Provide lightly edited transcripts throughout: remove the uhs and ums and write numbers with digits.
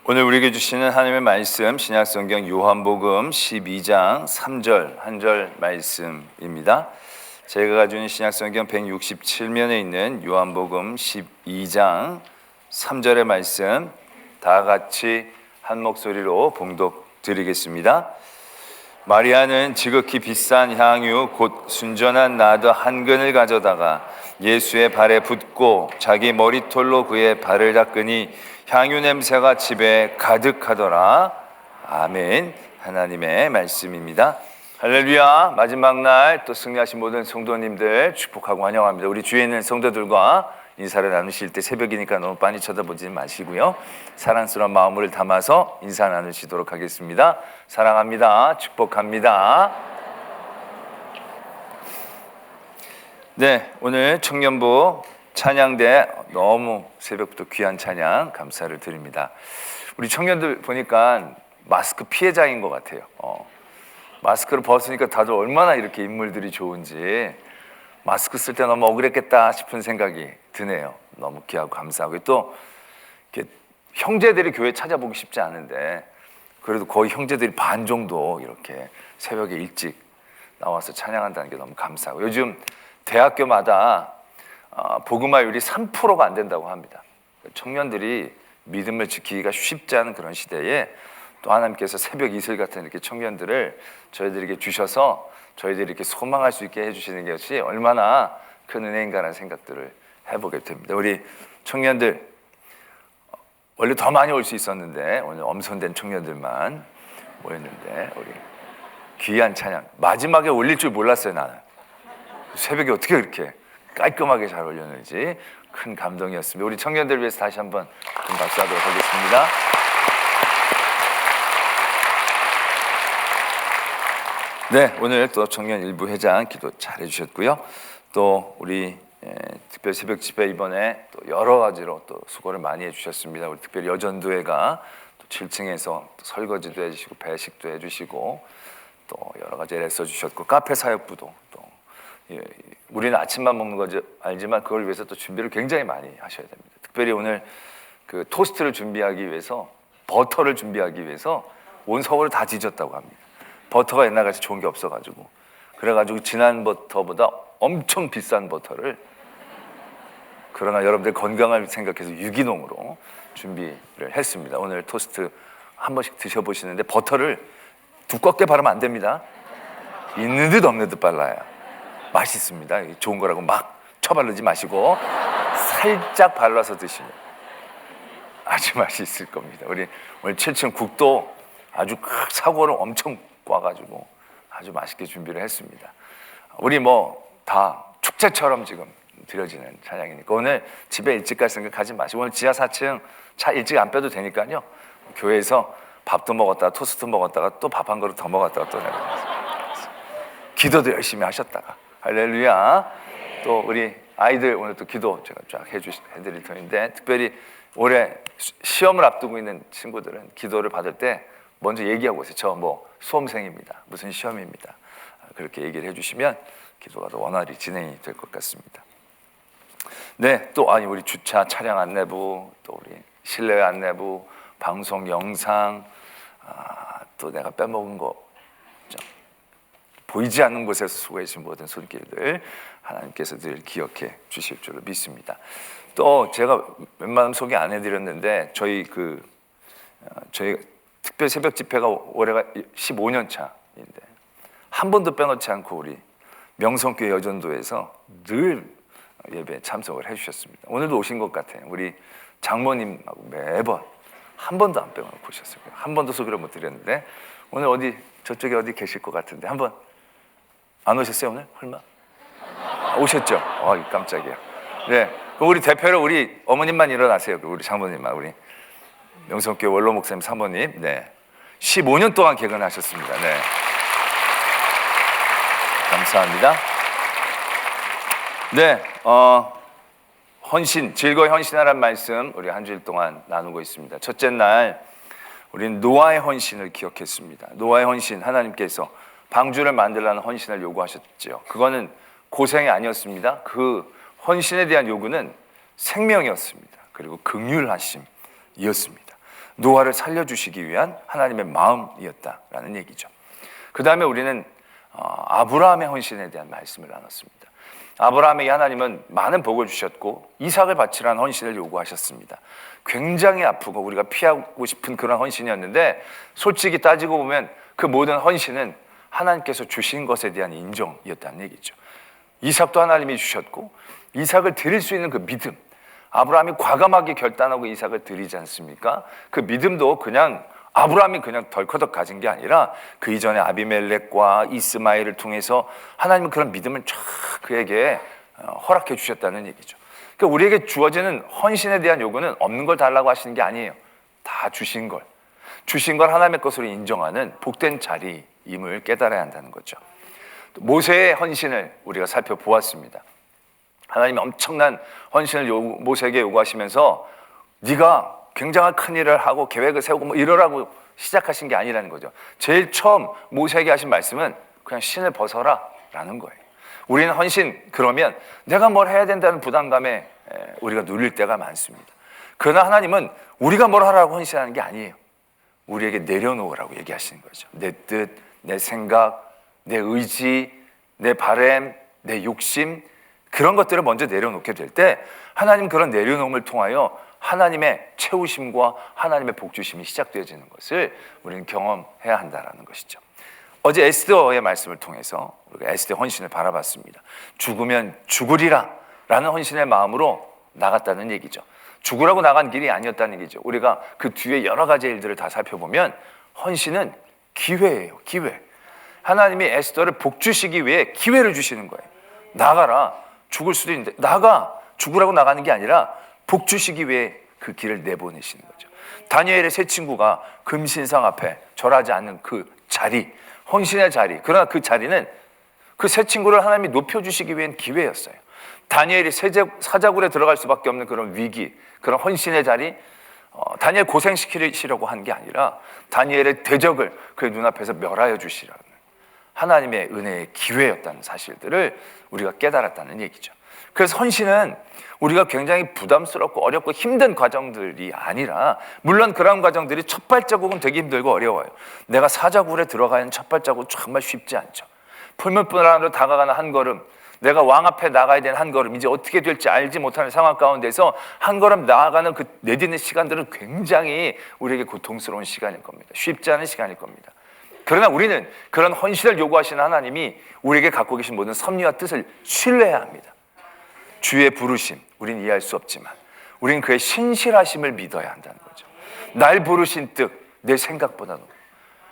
오늘 우리에게 주시는 하나님의 말씀 신약성경 요한복음 12장 3절 한 절 말씀입니다. 제가 가지고 있는 신약성경 167면에 있는 요한복음 12장 3절의 말씀 다 같이 한 목소리로 봉독 드리겠습니다. 마리아는 지극히 비싼 향유 곧 순전한 나드 한 근을 가져다가 예수의 발에 붓고 자기 머리털로 그의 발을 닦으니 향유 냄새가 집에 가득하더라. 아멘. 하나님의 말씀입니다. 할렐루야. 마지막 날 또 승리하신 모든 성도님들 축복하고 환영합니다. 우리 주위에 있는 성도들과 인사를 나누실 때 새벽이니까 너무 빤히 쳐다보지 마시고요, 사랑스러운 마음을 담아서 인사 나누시도록 하겠습니다. 사랑합니다. 축복합니다. 네, 오늘 청년부 찬양대 너무 새벽부터 귀한 찬양 감사를 드립니다. 우리 청년들 보니까 마스크 피해자인 것 같아요. 마스크를 벗으니까 다들 얼마나 이렇게 인물들이 좋은지, 마스크 쓸 때 너무 억울했겠다 싶은 생각이 드네요. 너무 귀하고 감사하고, 또 이렇게 형제들이 교회 찾아보기 쉽지 않은데 그래도 거의 형제들이 반 정도 이렇게 새벽에 일찍 나와서 찬양한다는 게 너무 감사하고, 요즘 대학교마다 복음화율이 3%가 안 된다고 합니다. 청년들이 믿음을 지키기가 쉽지 않은 그런 시대에 또 하나님께서 새벽 이슬 같은 이렇게 청년들을 저희들에게 주셔서 저희들이 이렇게 소망할 수 있게 해주시는 것이 얼마나 큰 은혜인가라는 생각들을 해보게 됩니다. 우리 청년들 원래 더 많이 올 수 있었는데 오늘 엄선된 청년들만 모였는데 우리 귀한 찬양 마지막에 올릴 줄 몰랐어요. 나는 새벽에 어떻게 그렇게 깔끔하게 잘 올렸는지 큰 감동이었습니다. 우리 청년들을 위해서 다시 한번 큰 박수하도록 하겠습니다. 네, 오늘 또 청년 일부 회장 기도 잘 해주셨고요. 또 우리 특별 새벽 집회 이번에 또 여러 가지로 또 수고를 많이 해주셨습니다. 우리 특별히 여전도회가 또 7층에서 또 설거지도 해주시고 배식도 해주시고 또 여러 가지 애써 주셨고, 카페 사역부도 또 우리는 아침만 먹는 거지 알지만 그걸 위해서 또 준비를 굉장히 많이 하셔야 됩니다. 특별히 오늘 그 토스트를 준비하기 위해서, 버터를 준비하기 위해서 온 서울을 다 뒤졌다고 합니다. 버터가 옛날같이 좋은 게 없어가지고, 그래가지고 진한 버터보다 엄청 비싼 버터를, 그러나 여러분들 건강을 생각해서 유기농으로 준비를 했습니다. 오늘 토스트 한 번씩 드셔보시는데 버터를 두껍게 바르면 안 됩니다. 있는 듯 없는 듯 발라야 맛있습니다. 좋은 거라고 막 쳐바르지 마시고 살짝 발라서 드시면 아주 맛있을 겁니다. 우리 오늘 7층 국도 아주 사고를 엄청 꽈가지고 아주 맛있게 준비를 했습니다. 우리 뭐 다 축제처럼 지금 드려지는 찬양이니까 오늘 집에 일찍 갈 생각 하지 마시고 오늘 지하 4층 차 일찍 안 빼도 되니까요, 교회에서 밥도 먹었다가 토스트 먹었다가 또 밥 한 그릇 더 먹었다가 또 내려가서 기도도 열심히 하셨다가, 할렐루야. 또 우리 아이들 오늘 또 기도 제가 쫙 해드릴 터인데, 특별히 올해 시험을 앞두고 있는 친구들은 기도를 받을 때 먼저 얘기하고 있어요. 저 뭐 수험생입니다. 무슨 시험입니다. 그렇게 얘기를 해주시면 기도가 더 원활히 진행이 될 것 같습니다. 네, 또 우리 주차 차량 안내부, 또 우리 실내 안내부, 방송 영상, 또 내가 빼먹은 거 보이지 않는 곳에서 수고해 주신 모든 손길들 하나님께서 늘 기억해 주실 줄로 믿습니다. 또 제가 웬만하면 소개 안 해드렸는데 저희 특별 새벽 집회가 올해가 15년 차인데 한 번도 빼놓지 않고 우리 명성교회 여전도에서 늘 예배에 참석을 해주셨습니다. 오늘도 오신 것 같아요. 우리 장모님하고 매번 한 번도 안 빼놓고 오셨어요. 한 번도 소개를 못 드렸는데 오늘 저쪽에 어디 계실 것 같은데 한번 안 오셨어요 오늘? 설마? 오셨죠? 깜짝이야. 네, 우리 대표로 우리 어머님만 일어나세요. 우리 장모님만, 우리 명성교회 원로 목사님 사모님, 네, 15년 동안 개근하셨습니다. 네, 감사합니다. 네, 헌신, 즐거이 헌신하라는 말씀 우리 한 주일 동안 나누고 있습니다. 첫째 날 우리는 노아의 헌신을 기억했습니다. 노아의 헌신, 하나님께서 방주를 만들라는 헌신을 요구하셨죠. 그거는 고생이 아니었습니다. 그 헌신에 대한 요구는 생명이었습니다. 그리고 긍휼하심이었습니다. 노아를 살려주시기 위한 하나님의 마음이었다라는 얘기죠. 그 다음에 우리는 아브라함의 헌신에 대한 말씀을 나눴습니다. 아브라함에게 하나님은 많은 복을 주셨고 이삭을 바치라는 헌신을 요구하셨습니다. 굉장히 아프고 우리가 피하고 싶은 그런 헌신이었는데, 솔직히 따지고 보면 그 모든 헌신은 하나님께서 주신 것에 대한 인정이었다는 얘기죠. 이삭도 하나님이 주셨고 이삭을 드릴 수 있는 그 믿음, 아브라함이 과감하게 결단하고 이삭을 드리지 않습니까? 그 믿음도 그냥 아브라함이 그냥 덜커덕 가진 게 아니라 그 이전에 아비멜렉과 이스마엘을 통해서 하나님은 그런 믿음을 쫙 그에게 허락해 주셨다는 얘기죠. 그러니까 우리에게 주어지는 헌신에 대한 요구는 없는 걸 달라고 하시는 게 아니에요. 다 주신 걸 하나님의 것으로 인정하는 복된 자리임을 깨달아야 한다는 거죠. 모세의 헌신을 우리가 살펴보았습니다. 하나님이 엄청난 헌신을 모세에게 요구하시면서 네가 굉장한 큰 일을 하고 계획을 세우고 뭐 이러라고 시작하신 게 아니라는 거죠. 제일 처음 모세에게 하신 말씀은 그냥 신을 벗어라 라는 거예요. 우리는 헌신, 그러면 내가 뭘 해야 된다는 부담감에 우리가 눌릴 때가 많습니다. 그러나 하나님은 우리가 뭘 하라고 헌신하는 게 아니에요. 우리에게 내려놓으라고 얘기하시는 거죠. 내 뜻, 내 생각, 내 의지, 내 바람, 내 욕심, 그런 것들을 먼저 내려놓게 될 때 하나님 그런 내려놓음을 통하여 하나님의 채우심과 하나님의 복주심이 시작되어지는 것을 우리는 경험해야 한다는 것이죠. 어제 에스더의 말씀을 통해서 우리가 에스더의 헌신을 바라봤습니다. 죽으면 죽으리라 라는 헌신의 마음으로 나갔다는 얘기죠. 죽으라고 나간 길이 아니었다는 얘기죠. 우리가 그 뒤에 여러 가지 일들을 다 살펴보면 헌신은 기회예요. 기회. 하나님이 에스더를 복주시기 위해 기회를 주시는 거예요. 나가라. 죽을 수도 있는데 나가. 죽으라고 나가는 게 아니라 복주시기 위해 그 길을 내보내시는 거죠. 다니엘의 세 친구가 금신상 앞에 절하지 않는 그 자리, 헌신의 자리, 그러나 그 자리는 그 세 친구를 하나님이 높여주시기 위한 기회였어요. 다니엘이 사자굴에 들어갈 수밖에 없는 그런 위기, 그런 헌신의 자리, 다니엘 고생시키려고 한 게 아니라 다니엘의 대적을 그의 눈앞에서 멸하여 주시라는 하나님의 은혜의 기회였다는 사실들을 우리가 깨달았다는 얘기죠. 그래서 헌신은 우리가 굉장히 부담스럽고 어렵고 힘든 과정들이 아니라, 물론 그런 과정들이 첫 발자국은 되게 힘들고 어려워요. 내가 사자굴에 들어가는 첫 발자국은 정말 쉽지 않죠. 풀물불안으로 다가가는 한 걸음, 내가 왕 앞에 나가야 되는 한 걸음, 이제 어떻게 될지 알지 못하는 상황 가운데서 한 걸음 나아가는 그 내딛는 시간들은 굉장히 우리에게 고통스러운 시간일 겁니다. 쉽지 않은 시간일 겁니다. 그러나 우리는 그런 헌신을 요구하시는 하나님이 우리에게 갖고 계신 모든 섭리와 뜻을 신뢰해야 합니다. 주의 부르심, 우린 이해할 수 없지만 우린 그의 신실하심을 믿어야 한다는 거죠. 날 부르신 뜻, 내 생각보다도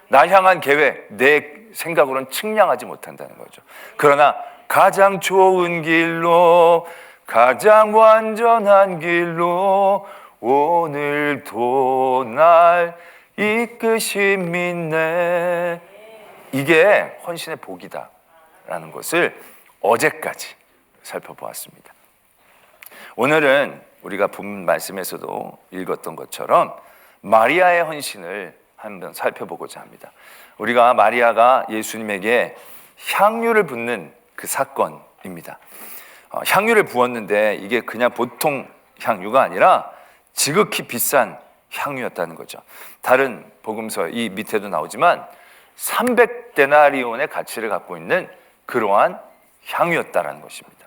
날 향한 계획, 내 생각으로는 측량하지 못한다는 거죠. 그러나 가장 좋은 길로, 가장 완전한 길로 오늘도 날 이끄신 믿네, 이게 헌신의 복이다라는 것을 어제까지 살펴보았습니다. 오늘은 우리가 본 말씀에서도 읽었던 것처럼 마리아의 헌신을 한번 살펴보고자 합니다. 우리가 마리아가 예수님에게 향유를 붓는 그 사건입니다. 향유를 부었는데 이게 그냥 보통 향유가 아니라 지극히 비싼 향유였다는 거죠. 다른 복음서 이 밑에도 나오지만 300데나리온의 가치를 갖고 있는 그러한 향유였다는 것입니다.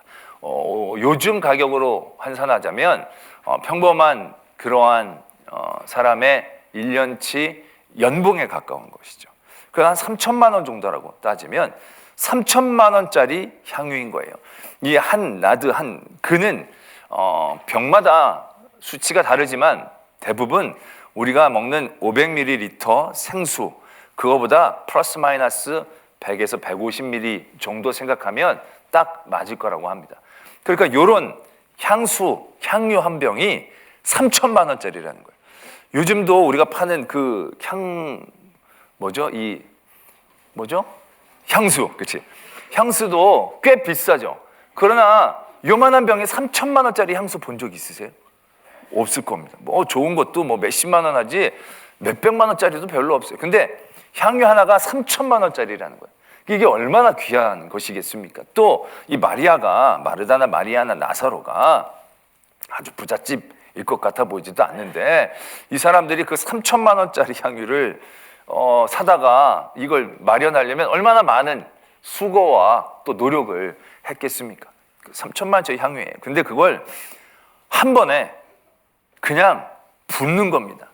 요즘 가격으로 환산하자면 평범한 그러한 사람의 1년치 연봉에 가까운 것이죠. 한 3천만 원 정도라고 따지면 3천만 원짜리 향유인 거예요. 이 한 나드 한 그는 병마다 수치가 다르지만 대부분 우리가 먹는 500ml 생수, 그거보다 플러스 마이너스 100에서 150ml 정도 생각하면 딱 맞을 거라고 합니다. 그러니까 이런 향유 한 병이 3천만 원짜리라는 거예요. 요즘도 우리가 파는 그 향수, 그렇지? 향수도 꽤 비싸죠. 그러나 요만한 병에 3천만 원짜리 향수 본 적 있으세요? 없을 겁니다. 좋은 것도 몇십만 원 하지 몇백만 원짜리도 별로 없어요. 근데 향유 하나가 3천만 원짜리라는 거예요. 이게 얼마나 귀한 것이겠습니까? 또 이 마리아가, 마르다나 마리아나 나사로가 아주 부잣집 것 같아 보이지도 않는데 이 사람들이 그 3천만 원짜리 향유를 사다가 이걸 마련하려면 얼마나 많은 수고와 또 노력을 했겠습니까? 3천만 원짜리 향유예요. 근데 그걸 한 번에 그냥 붓는 겁니다.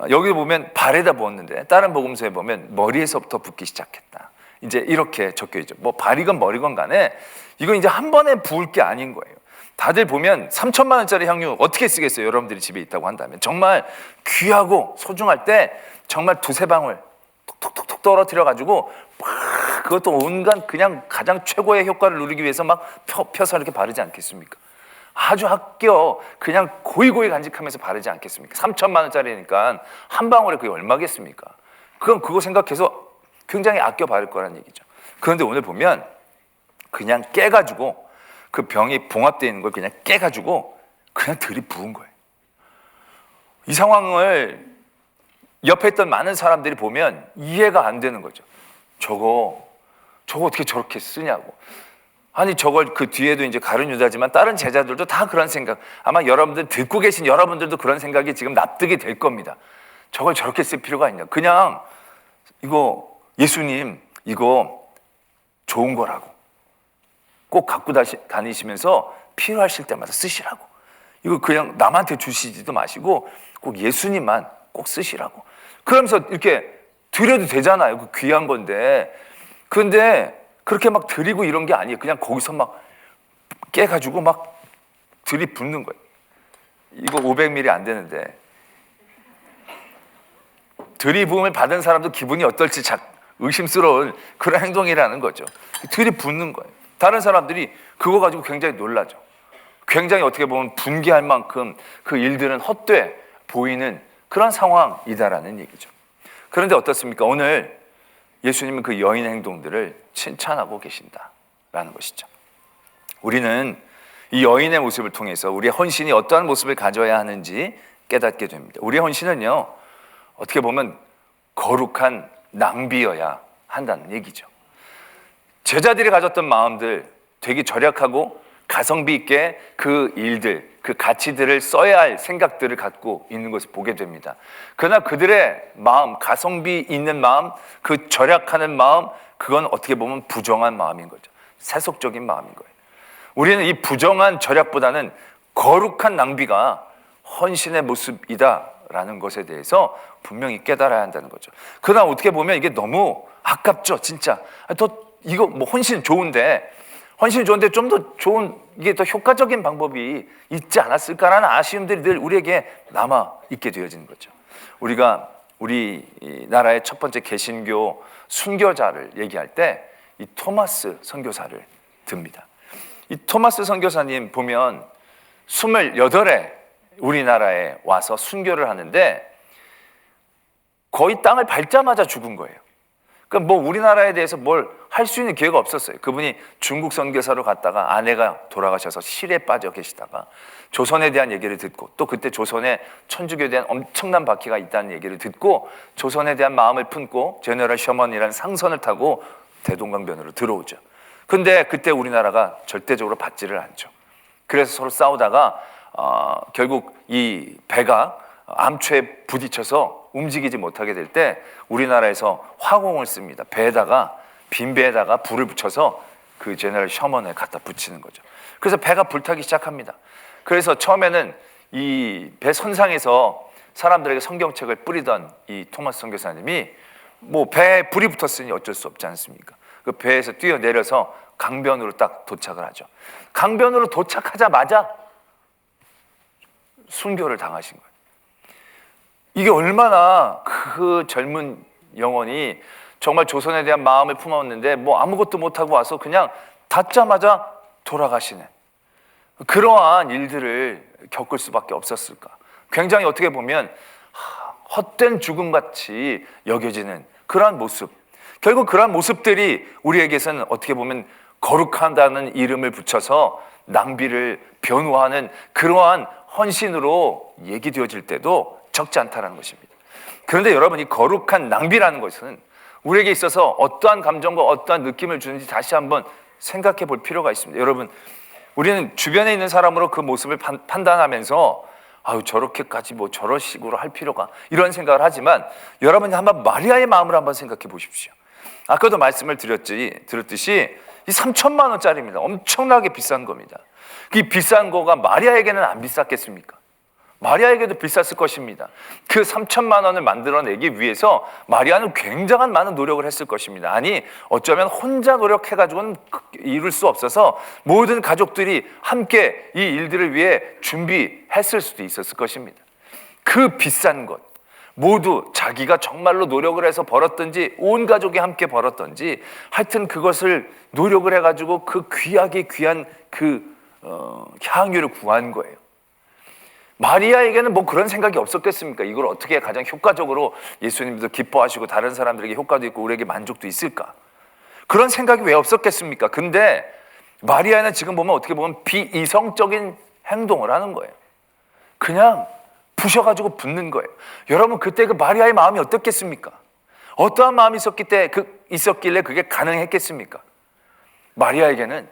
여기 보면 발에다 부었는데 다른 복음서에 보면 머리에서부터 붓기 시작했다. 이제 이렇게 적혀 있죠. 뭐 발이건 머리건 간에 이건 이제 한 번에 부을 게 아닌 거예요. 다들 보면 3천만 원짜리 향유 어떻게 쓰겠어요? 여러분들이 집에 있다고 한다면 정말 귀하고 소중할 때 정말 두세 방울 톡톡톡 떨어뜨려 가지고 막 그것도 온갖 그냥 가장 최고의 효과를 누리기 위해서 막 펴서 이렇게 바르지 않겠습니까? 아주 아껴 그냥 고이고이 간직하면서 바르지 않겠습니까? 3천만 원짜리니까 한 방울에 그게 얼마겠습니까? 그건 그거 생각해서 굉장히 아껴 바를 거란 얘기죠. 그런데 오늘 보면 그냥 깨가지고 그 병이 봉합되어 있는 걸 그냥 깨가지고 그냥 들이부은 거예요. 이 상황을 옆에 있던 많은 사람들이 보면 이해가 안 되는 거죠. 저거 어떻게 저렇게 쓰냐고. 아니 저걸 그 뒤에도 이제 가룟 유다지만 다른 제자들도 다 그런 생각, 아마 여러분들 듣고 계신 여러분들도 그런 생각이 지금 납득이 될 겁니다. 저걸 저렇게 쓸 필요가 있냐. 그냥 이거 예수님 이거 좋은 거라고 꼭 갖고 다니시면서 필요하실 때마다 쓰시라고. 이거 그냥 남한테 주시지도 마시고 꼭 예수님만 꼭 쓰시라고. 그러면서 이렇게 드려도 되잖아요. 그 귀한 건데. 그런데 그렇게 막 드리고 이런 게 아니에요. 그냥 거기서 막 깨가지고 막 들이붓는 거예요. 이거 500ml 안 되는데 들이부음을 받은 사람도 기분이 어떨지 의심스러운 그런 행동이라는 거죠. 들이붓는 거예요. 다른 사람들이 그거 가지고 굉장히 놀라죠. 굉장히 어떻게 보면 분개할 만큼 그 일들은 헛돼 보이는 그런 상황이다라는 얘기죠. 그런데 어떻습니까? 오늘 예수님은 그 여인의 행동들을 칭찬하고 계신다라는 것이죠. 우리는 이 여인의 모습을 통해서 우리의 헌신이 어떠한 모습을 가져야 하는지 깨닫게 됩니다. 우리의 헌신은요, 어떻게 보면 거룩한 낭비여야 한다는 얘기죠. 제자들이 가졌던 마음들, 되게 절약하고 가성비 있게 그 일들, 그 가치들을 써야 할 생각들을 갖고 있는 것을 보게 됩니다. 그러나 그들의 마음, 가성비 있는 마음, 그 절약하는 마음, 그건 어떻게 보면 부정한 마음인 거죠. 세속적인 마음인 거예요. 우리는 이 부정한 절약보다는 거룩한 낭비가 헌신의 모습이다라는 것에 대해서 분명히 깨달아야 한다는 거죠. 그러나 어떻게 보면 이게 너무 아깝죠, 진짜. 이거 뭐 헌신 좋은데 좀 더 좋은, 이게 더 효과적인 방법이 있지 않았을까라는 아쉬움들이 늘 우리에게 남아 있게 되어지는 거죠. 우리가 우리 나라의 첫 번째 개신교 순교자를 얘기할 때 이 토마스 선교사를 듭니다. 이 토마스 선교사님 보면 28에 우리나라에 와서 순교를 하는데 거의 땅을 밟자마자 죽은 거예요. 그러니까 뭐 우리나라에 대해서 뭘 할 수 있는 기회가 없었어요. 그분이 중국 선교사로 갔다가 아내가 돌아가셔서 실에 빠져 계시다가 조선에 대한 얘기를 듣고 또 그때 조선에 천주교에 대한 엄청난 박해가 있다는 얘기를 듣고 조선에 대한 마음을 품고 제너럴 셔먼이라는 상선을 타고 대동강변으로 들어오죠. 근데 그때 우리나라가 절대적으로 받지를 않죠. 그래서 서로 싸우다가 결국 이 배가 암초에 부딪혀서 움직이지 못하게 될 때 우리나라에서 화공을 씁니다. 빈 배에다가 불을 붙여서 그 제너럴 셔먼에 갖다 붙이는 거죠. 그래서 배가 불타기 시작합니다. 그래서 처음에는 이 배 선상에서 사람들에게 성경책을 뿌리던 이 토마스 선교사님이 뭐 배에 불이 붙었으니 어쩔 수 없지 않습니까? 그 배에서 뛰어내려서 강변으로 딱 도착을 하죠. 강변으로 도착하자마자 순교를 당하신 거예요. 이게 얼마나 그 젊은 영혼이 정말 조선에 대한 마음을 품었는데 뭐 아무것도 못하고 와서 그냥 닿자마자 돌아가시는 그러한 일들을 겪을 수밖에 없었을까. 굉장히 어떻게 보면 헛된 죽음같이 여겨지는 그러한 모습, 결국 그러한 모습들이 우리에게서는 어떻게 보면 거룩하다는 이름을 붙여서 낭비를 변호하는 그러한 헌신으로 얘기되어질 때도 적지 않다는 것입니다. 그런데 여러분, 이 거룩한 낭비라는 것은 우리에게 있어서 어떠한 감정과 어떠한 느낌을 주는지 다시 한번 생각해 볼 필요가 있습니다. 여러분, 우리는 주변에 있는 사람으로 그 모습을 판단하면서 아유 저렇게까지 뭐 저런 식으로 할 필요가, 이런 생각을 하지만 여러분이 한번 마리아의 마음을 한번 생각해 보십시오. 아까도 말씀을 드렸듯이 이 3천만 원짜리입니다. 엄청나게 비싼 겁니다. 이 비싼 거가 마리아에게는 안 비쌌겠습니까? 마리아에게도 비쌌을 것입니다. 그 3천만 원을 만들어내기 위해서 마리아는 굉장한 많은 노력을 했을 것입니다. 아니 어쩌면 혼자 노력해가지고는 이룰 수 없어서 모든 가족들이 함께 이 일들을 위해 준비했을 수도 있었을 것입니다. 그 비싼 것 모두 자기가 정말로 노력을 해서 벌었든지 온 가족이 함께 벌었든지 하여튼 그것을 노력을 해가지고 그 귀하게 귀한 향유를 구한 거예요. 마리아에게는 뭐 그런 생각이 없었겠습니까? 이걸 어떻게 가장 효과적으로 예수님도 기뻐하시고 다른 사람들에게 효과도 있고 우리에게 만족도 있을까? 그런 생각이 왜 없었겠습니까? 근데 마리아는 지금 보면 어떻게 보면 비이성적인 행동을 하는 거예요. 그냥 부셔가지고 붓는 거예요. 여러분 그때 그 마리아의 마음이 어떻겠습니까? 어떠한 마음이 있었길래 그게 가능했겠습니까? 마리아에게는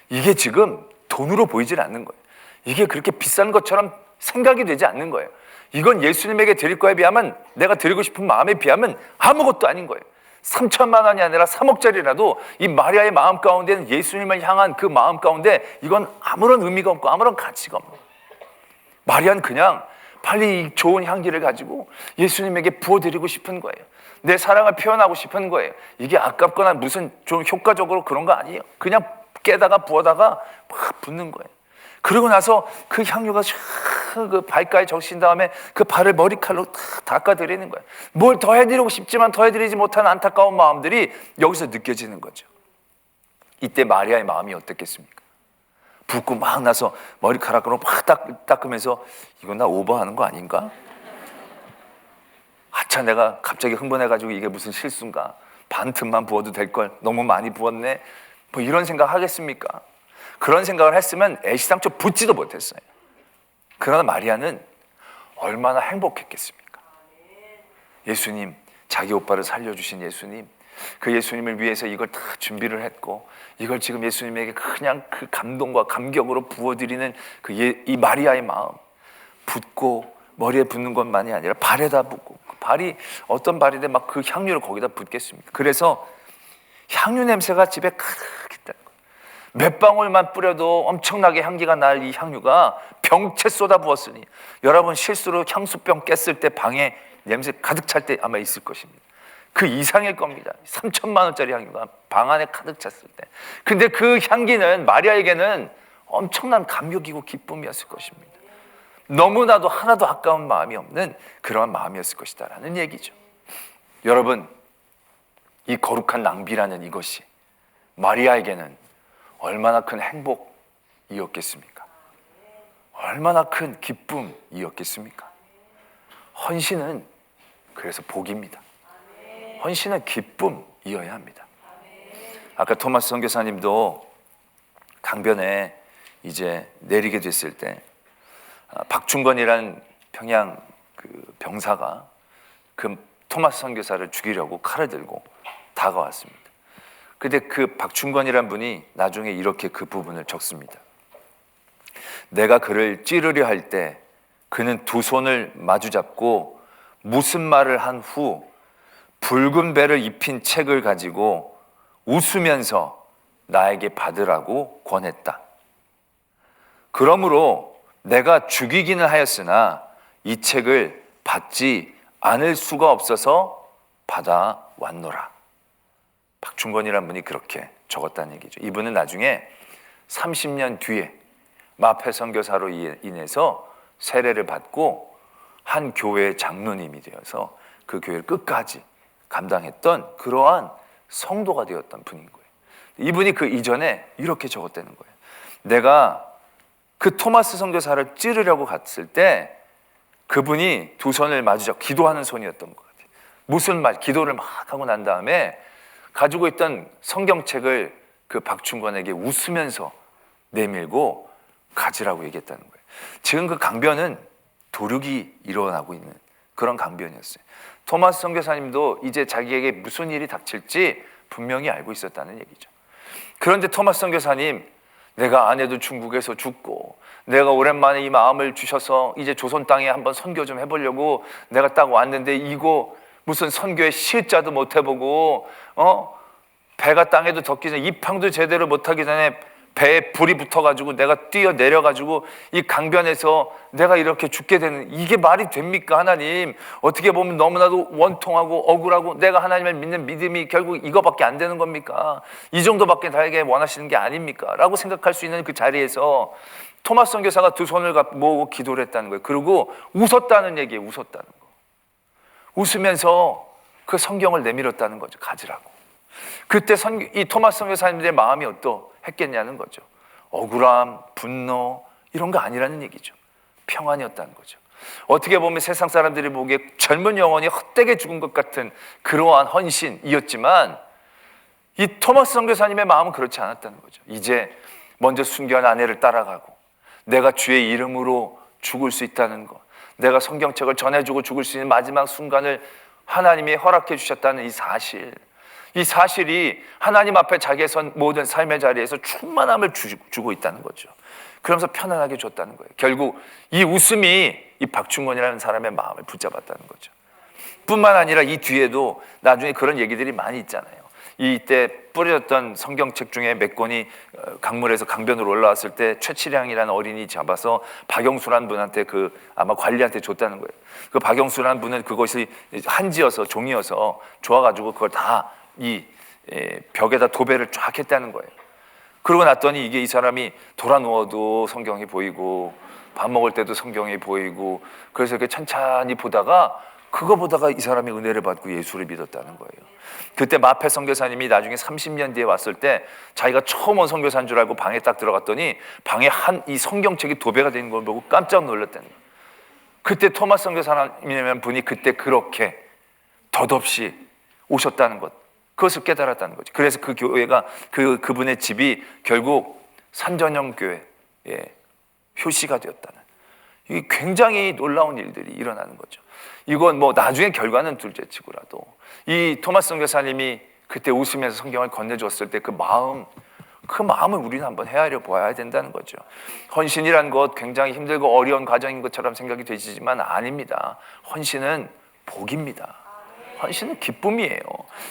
이게 지금 돈으로 보이질 않는 거예요. 이게 그렇게 비싼 것처럼 생각이 되지 않는 거예요. 이건 예수님에게 드릴 거에 비하면, 내가 드리고 싶은 마음에 비하면 아무것도 아닌 거예요. 3천만 원이 아니라 3억짜리라도 이 마리아의 마음 가운데는, 예수님을 향한 그 마음 가운데 이건 아무런 의미가 없고 아무런 가치가 없는 거예요. 마리아는 그냥 빨리 이 좋은 향기를 가지고 예수님에게 부어드리고 싶은 거예요. 내 사랑을 표현하고 싶은 거예요. 이게 아깝거나 무슨 좀 효과적으로 그런 거 아니에요. 그냥 깨다가 부어다가 막 붓는 거예요. 그러고 나서 그 향유가 그 발가에 적신 다음에 그 발을 머리칼로 닦아드리는 거예요. 뭘 더 해드리고 싶지만 더 해드리지 못하는 안타까운 마음들이 여기서 느껴지는 거죠. 이때 마리아의 마음이 어떻겠습니까? 붓고 막 나서 머리카락으로 막 닦으면서 이건 나 오버하는 거 아닌가? 아차, 내가 갑자기 흥분해가지고 이게 무슨 실수인가? 반 틈만 부어도 될 걸 너무 많이 부었네. 뭐 이런 생각 하겠습니까? 그런 생각을 했으면 애시당초 붓지도 못했어요. 그러나 마리아는 얼마나 행복했겠습니까? 예수님, 자기 오빠를 살려주신 예수님, 그 예수님을 위해서 이걸 다 준비를 했고 이걸 지금 예수님에게 그냥 그 감동과 감격으로 부어드리는 이 마리아의 마음, 붓고 머리에 붓는 것만이 아니라 발에다 붓고, 그 발이 어떤 발인데 막 그 향유를 거기다 붓겠습니까? 그래서 향유 냄새가 집에 가득 있다는 거예요. 몇 방울만 뿌려도 엄청나게 향기가 날 이 향유가 병채 쏟아 부었으니, 여러분 실수로 향수병 깼을 때 방에 냄새 가득 찰 때 아마 있을 것입니다. 그 이상일 겁니다. 3천만 원짜리 향유가 방 안에 가득 찼을 때. 근데 그 향기는 마리아에게는 엄청난 감격이고 기쁨이었을 것입니다. 너무나도 하나도 아까운 마음이 없는 그러한 마음이었을 것이다 라는 얘기죠. 여러분, 이 거룩한 낭비라는 이것이 마리아에게는 얼마나 큰 행복이었겠습니까? 얼마나 큰 기쁨이었겠습니까? 헌신은 그래서 복입니다. 헌신은 기쁨이어야 합니다. 아까 토마스 선교사님도 강변에 이제 내리게 됐을 때 박충건이라는 평양 그 병사가 그 토마스 선교사를 죽이려고 칼을 들고 다가왔습니다. 근데 그 박충건이란 분이 나중에 이렇게 그 부분을 적습니다. 내가 그를 찌르려 할 때 그는 두 손을 마주잡고 무슨 말을 한 후 붉은 배를 입힌 책을 가지고 웃으면서 나에게 받으라고 권했다. 그러므로 내가 죽이기는 하였으나 이 책을 받지 않을 수가 없어서 받아왔노라. 박충건이라는 분이 그렇게 적었다는 얘기죠. 이분은 나중에 30년 뒤에 마페 선교사로 인해서 세례를 받고 한 교회의 장로님이 되어서 그 교회를 끝까지 감당했던 그러한 성도가 되었던 분인 거예요. 이분이 그 이전에 이렇게 적었다는 거예요. 내가 그 토마스 선교사를 찌르려고 갔을 때 그분이 두 손을 마주잡고 기도하는 손이었던 것 같아요. 무슨 말, 기도를 막 하고 난 다음에 가지고 있던 성경책을 그 박충건에게 웃으면서 내밀고 가지라고 얘기했다는 거예요. 지금 그 강변은 도륙이 일어나고 있는 그런 강변이었어요. 토마스 선교사님도 이제 자기에게 무슨 일이 닥칠지 분명히 알고 있었다는 얘기죠. 그런데 토마스 선교사님 내가 아내도 중국에서 죽고 내가 오랜만에 이 마음을 주셔서 이제 조선 땅에 한번 선교 좀 해보려고 내가 딱 왔는데 이거 무슨 선교의 시자도 못 해보고 배가 땅에도 덮기 전에 입항도 제대로 못하기 전에 배에 불이 붙어가지고 내가 뛰어내려가지고 이 강변에서 내가 이렇게 죽게 되는, 이게 말이 됩니까? 하나님, 어떻게 보면 너무나도 원통하고 억울하고 내가 하나님을 믿는 믿음이 결국 이거밖에 안 되는 겁니까? 이 정도밖에 나에게 원하시는 게 아닙니까? 라고 생각할 수 있는 그 자리에서 토마스 선교사가 두 손을 모으고 기도를 했다는 거예요. 그리고 웃었다는 얘기예요. 웃었다는 거. 웃으면서 그 성경을 내밀었다는 거죠. 가지라고. 그때 이 토마스 선교사님들의 마음이 어떠했겠냐는 거죠. 억울함, 분노 이런 거 아니라는 얘기죠. 평안이었다는 거죠. 어떻게 보면 세상 사람들이 보기에 젊은 영혼이 헛되게 죽은 것 같은 그러한 헌신이었지만 이 토마스 선교사님의 마음은 그렇지 않았다는 거죠. 이제 먼저 순교한 아내를 따라가고 내가 주의 이름으로 죽을 수 있다는 것, 내가 성경책을 전해주고 죽을 수 있는 마지막 순간을 하나님이 허락해 주셨다는 이 사실이 하나님 앞에 자기의 모든 삶의 자리에서 충만함을 주고 있다는 거죠. 그러면서 편안하게 줬다는 거예요. 결국 이 웃음이 이 박충건이라는 사람의 마음을 붙잡았다는 거죠. 뿐만 아니라 이 뒤에도 나중에 그런 얘기들이 많이 있잖아요. 이때 뿌려졌던 성경책 중에 몇 권이 강물에서 강변으로 올라왔을 때 최치량이라는 어린이 잡아서 박영수라는 분한테 아마 관리한테 줬다는 거예요. 그 박영수라는 분은 그것이 한지여서 종이여서 좋아가지고 그걸 다 이 벽에다 도배를 쫙 했다는 거예요. 그러고 났더니 이게 이 사람이 돌아 누워도 성경이 보이고 밥 먹을 때도 성경이 보이고 그래서 이렇게 천천히 그거 보다가 이 사람이 은혜를 받고 예수를 믿었다는 거예요. 그때 마페 선교사님이 나중에 30년 뒤에 왔을 때 자기가 처음 온 선교사인 줄 알고 방에 딱 들어갔더니 방에 이 성경책이 도배가 된 걸 보고 깜짝 놀랐다는 거예요. 그때 토마스 선교사님이라는 분이 그때 그렇게 덧없이 오셨다는 것, 그것을 깨달았다는 거죠. 그래서 그 교회가 그분의 집이 결국 산전형 교회의 표시가 되었다는, 이게 굉장히 놀라운 일들이 일어나는 거죠. 이건 뭐 나중에 결과는 둘째치고라도 이 토마스 선교사님이 그때 웃으면서 성경을 건네줬을 때 그 마음을 우리는 한번 헤아려 보아야 된다는 거죠. 헌신이란 것 굉장히 힘들고 어려운 과정인 것처럼 생각이 되시지만 아닙니다. 헌신은 복입니다. 헌신은 기쁨이에요.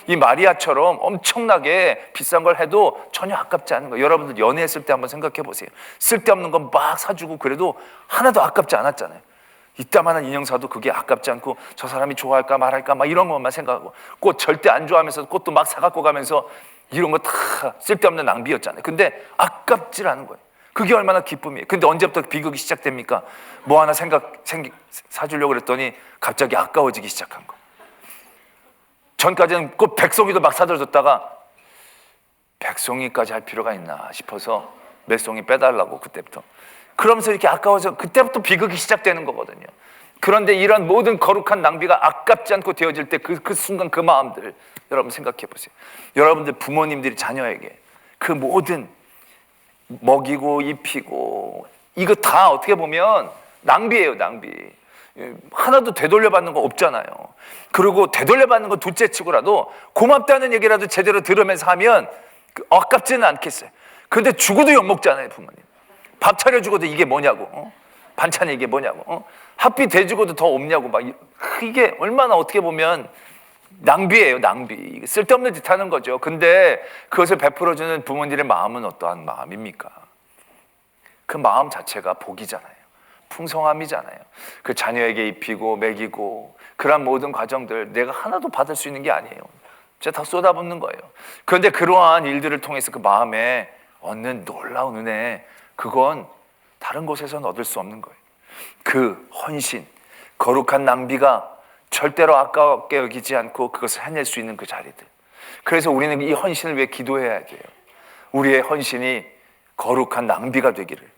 이 마리아처럼 엄청나게 비싼 걸 해도 전혀 아깝지 않은 거예요. 여러분들 연애했을 때 한번 생각해 보세요. 쓸데없는 건 막 사주고 그래도 하나도 아깝지 않았잖아요. 이따만한 인형 사도 그게 아깝지 않고 저 사람이 좋아할까 말할까 막 이런 것만 생각하고, 꽃 절대 안 좋아하면서 꽃도 막 사갖고 가면서 이런 거 다 쓸데없는 낭비였잖아요. 근데 아깝질 않은 거예요. 그게 얼마나 기쁨이에요. 근데 언제부터 비극이 시작됩니까? 뭐 하나 사주려고 그랬더니 갑자기 아까워지기 시작한 거. 전까지는 꼭 백송이도 막 사들어줬다가 백송이까지 할 필요가 있나 싶어서 몇 송이 빼달라고 그때부터. 그러면서 이렇게 아까워서 그때부터 비극이 시작되는 거거든요. 그런데 이런 모든 거룩한 낭비가 아깝지 않고 되어질 때 그 순간 그 마음들 여러분 생각해 보세요. 여러분들 부모님들이 자녀에게 그 모든 먹이고 입히고 이거 다 어떻게 보면 낭비예요, 낭비. 하나도 되돌려받는 거 없잖아요. 그리고 되돌려받는 건 둘째치고라도 고맙다는 얘기라도 제대로 들으면서 하면 아깝지는 않겠어요. 그런데 죽어도 욕먹잖아요, 부모님. 밥 차려주고도 이게 뭐냐고, 반찬이 이게 뭐냐고, 합비 대주고도 더 없냐고, 막 이게 얼마나 어떻게 보면 낭비예요, 낭비. 쓸데없는 짓 하는 거죠. 근데 그것을 베풀어주는 부모님의 마음은 어떠한 마음입니까? 그 마음 자체가 복이잖아요. 풍성함이잖아요. 그 자녀에게 입히고 먹이고 그런 모든 과정들 내가 하나도 받을 수 있는 게 아니에요. 제가 다 쏟아붓는 거예요. 그런데 그러한 일들을 통해서 그 마음에 얻는 놀라운 은혜, 그건 다른 곳에서는 얻을 수 없는 거예요. 그 헌신, 거룩한 낭비가 절대로 아깝게 여기지 않고 그것을 해낼 수 있는 그 자리들. 그래서 우리는 이 헌신을 위해 기도해야 돼요. 우리의 헌신이 거룩한 낭비가 되기를.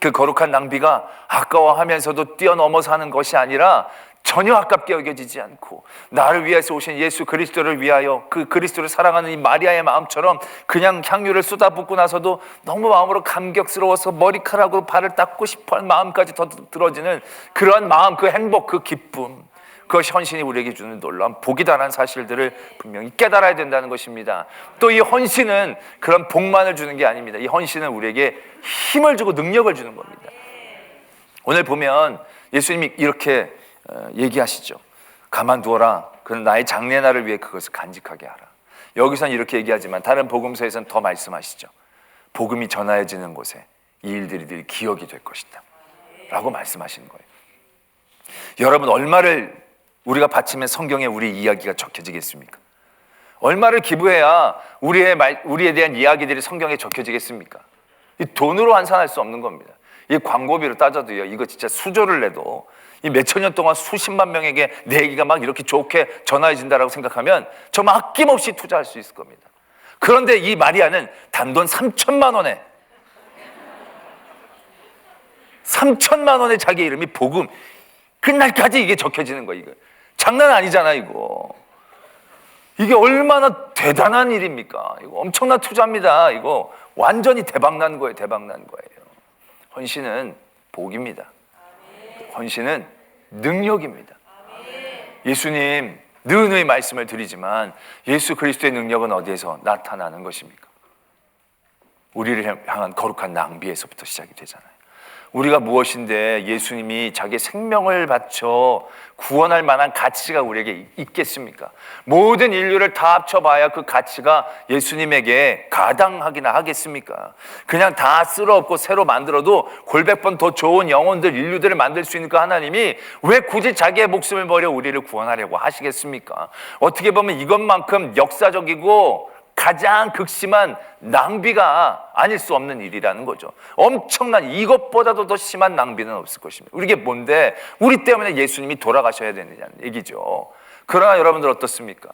그 거룩한 낭비가 아까워하면서도 뛰어넘어서 하는 것이 아니라 전혀 아깝게 여겨지지 않고 나를 위해서 오신 예수 그리스도를 위하여 그 그리스도를 사랑하는 이 마리아의 마음처럼 그냥 향유를 쏟아붓고 나서도 너무 마음으로 감격스러워서 머리카락으로 발을 닦고 싶어하는 마음까지 더 들어지는 그러한 마음, 그 행복, 그 기쁨, 그것이 헌신이 우리에게 주는 놀라운 복이다라는 사실들을 분명히 깨달아야 된다는 것입니다. 또 이 헌신은 그런 복만을 주는 게 아닙니다. 이 헌신은 우리에게 힘을 주고 능력을 주는 겁니다. 오늘 보면 예수님이 이렇게 얘기하시죠. 가만두어라. 그는 나의 장래날을 위해 그것을 간직하게 하라. 여기서는 이렇게 얘기하지만 다른 복음서에서는 더 말씀하시죠. 복음이 전하여지는 곳에 이 일들이 기억이 될 것이다 라고 말씀하시는 거예요. 여러분, 얼마를 우리가 바치면 성경에 우리 이야기가 적혀지겠습니까? 얼마를 기부해야 우리에 대한 이야기들이 성경에 적혀지겠습니까? 이 돈으로 환산할 수 없는 겁니다. 이 광고비로 따져도요, 이거 진짜 수조를 내도 이 몇천 년 동안 수십만 명에게 내 얘기가 막 이렇게 좋게 전해진다라고 생각하면 정말 아낌없이 투자할 수 있을 겁니다. 그런데 이 마리아는 단돈 3천만 원에 3천만 원에 자기 이름이 복음, 그날까지 이게 적혀지는 거예요. 이거 장난 아니잖아. 이게 얼마나 대단한 일입니까? 이거 엄청난 투자입니다. 이거 완전히 대박난 거예요. 헌신은 복입니다. 헌신은 능력입니다. 예수님 늘 말씀을 드리지만 예수 그리스도의 능력은 어디에서 나타나는 것입니까? 우리를 향한 거룩한 낭비에서부터 시작이 되잖아요. 우리가 무엇인데 예수님이 자기 생명을 바쳐 구원할 만한 가치가 우리에게 있겠습니까? 모든 인류를 다 합쳐봐야 그 가치가 예수님에게 가당하기나 하겠습니까? 그냥 다 쓸어엎고 새로 만들어도 골백 번 더 좋은 영혼들, 인류들을 만들 수 있는 그 하나님이 왜 굳이 자기의 목숨을 버려 우리를 구원하려고 하시겠습니까? 어떻게 보면 이것만큼 역사적이고 가장 극심한 낭비가 아닐 수 없는 일이라는 거죠. 엄청난, 이것보다도 더 심한 낭비는 없을 것입니다. 이게 뭔데? 우리 때문에 예수님이 돌아가셔야 되느냐는 얘기죠. 그러나 여러분들 어떻습니까?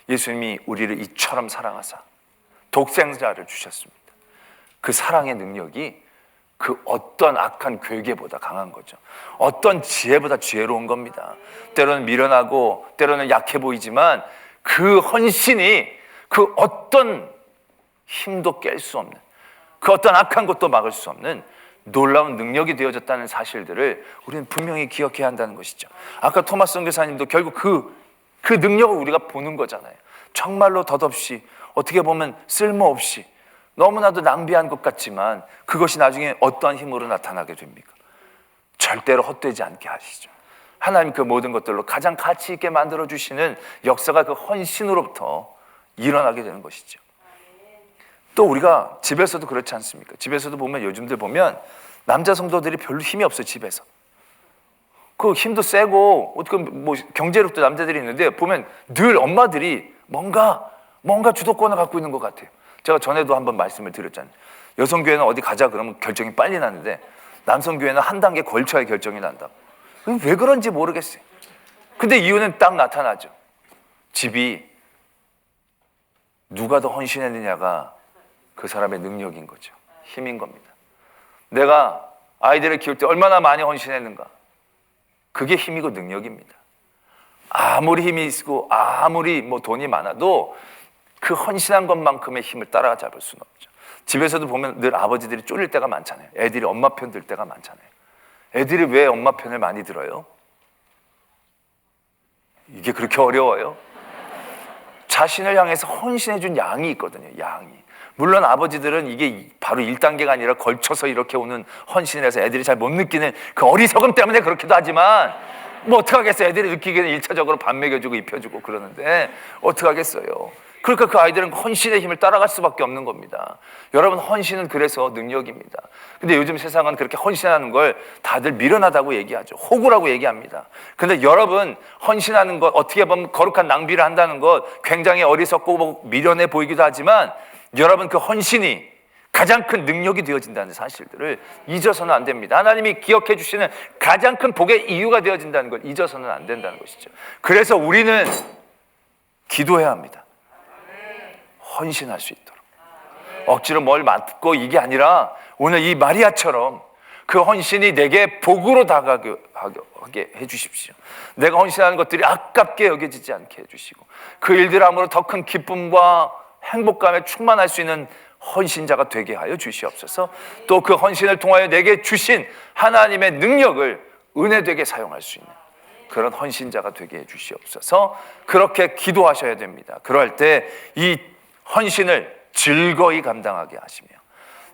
예수님이 우리를 이처럼 사랑하사 독생자를 주셨습니다. 그 사랑의 능력이 그 어떤 악한 괴계보다 강한 거죠. 어떤 지혜보다 지혜로운 겁니다. 때로는 미련하고 때로는 약해 보이지만 그 헌신이 그 어떤 힘도 깰 수 없는, 그 어떤 악한 것도 막을 수 없는 놀라운 능력이 되어졌다는 사실들을 우리는 분명히 기억해야 한다는 것이죠. 아까 토마스 선교사님도 결국 그 능력을 우리가 보는 거잖아요. 정말로 덧없이, 어떻게 보면 쓸모없이, 너무나도 낭비한 것 같지만 그것이 나중에 어떤 힘으로 나타나게 됩니까? 절대로 헛되지 않게 하시죠. 하나님 그 모든 것들로 가장 가치 있게 만들어주시는 역사가 그 헌신으로부터 일어나게 되는 것이죠. 또 우리가 집에서도 그렇지 않습니까? 집에서도 보면 요즘들 보면 남자 성도들이 별로 힘이 없어요. 집에서 그 힘도 세고 어떻게 뭐 경제력도 남자들이 있는데 보면 늘 엄마들이 뭔가 주도권을 갖고 있는 것 같아요. 제가 전에도 한번 말씀을 드렸잖아요. 여성교회는 어디 가자 그러면 결정이 빨리 나는데 남성교회는 한 단계 걸쳐야 결정이 난다고. 왜 그런지 모르겠어요. 근데 이유는 딱 나타나죠. 집이 누가 더 헌신했느냐가 그 사람의 능력인 거죠. 힘인 겁니다. 내가 아이들을 키울 때 얼마나 많이 헌신했는가, 그게 힘이고 능력입니다. 아무리 힘이 있고 아무리 뭐 돈이 많아도 그 헌신한 것만큼의 힘을 따라잡을 수는 없죠. 집에서도 보면 늘 아버지들이 쫄릴 때가 많잖아요. 애들이 엄마 편 들 때가 많잖아요. 애들이 왜 엄마 편을 많이 들어요? 이게 그렇게 어려워요? 자신을 향해서 헌신해 준 양이 있거든요. 양이. 물론 아버지들은 이게 바로 1단계가 아니라 걸쳐서 이렇게 오는 헌신이라서 애들이 잘 못 느끼는 그 어리석음 때문에 그렇기도 하지만 뭐 어떡하겠어요. 애들이 느끼기에는 1차적으로 밥 먹여주고 입혀주고 그러는데 어떡하겠어요. 그러니까 그 아이들은 헌신의 힘을 따라갈 수밖에 없는 겁니다. 여러분, 헌신은 그래서 능력입니다. 근데 요즘 세상은 그렇게 헌신하는 걸 다들 미련하다고 얘기하죠. 호구라고 얘기합니다. 근데 여러분, 헌신하는 것, 어떻게 보면 거룩한 낭비를 한다는 것 굉장히 어리석고 미련해 보이기도 하지만 여러분, 그 헌신이 가장 큰 능력이 되어진다는 사실들을 잊어서는 안 됩니다. 하나님이 기억해 주시는 가장 큰 복의 이유가 되어진다는 걸 잊어서는 안 된다는 것이죠. 그래서 우리는 기도해야 합니다. 헌신할 수 있도록. 억지로 뭘 맡고 이게 아니라 오늘 이 마리아처럼 그 헌신이 내게 복으로 다가게 해주십시오. 내가 헌신하는 것들이 아깝게 여겨지지 않게 해주시고 그 일들함으로 더 큰 기쁨과 행복감에 충만할 수 있는 헌신자가 되게 하여 주시옵소서. 또 그 헌신을 통하여 내게 주신 하나님의 능력을 은혜되게 사용할 수 있는 그런 헌신자가 되게 해주시옵소서. 그렇게 기도하셔야 됩니다. 그럴 때 이 헌신을 즐거이 감당하게 하시며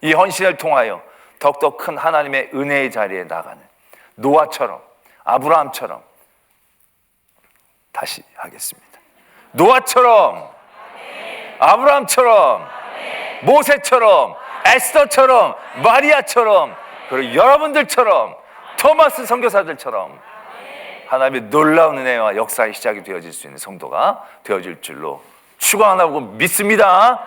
이 헌신을 통하여 더욱더 큰 하나님의 은혜의 자리에 나가는 노아처럼, 아브라함처럼, 다시 하겠습니다. 노아처럼, 아브라함처럼, 모세처럼, 에스더처럼, 마리아처럼, 그리고 여러분들처럼, 토마스 선교사들처럼 하나님의 놀라운 은혜와 역사의 시작이 되어질 수 있는 성도가 되어질 줄로 축원하고 믿습니다.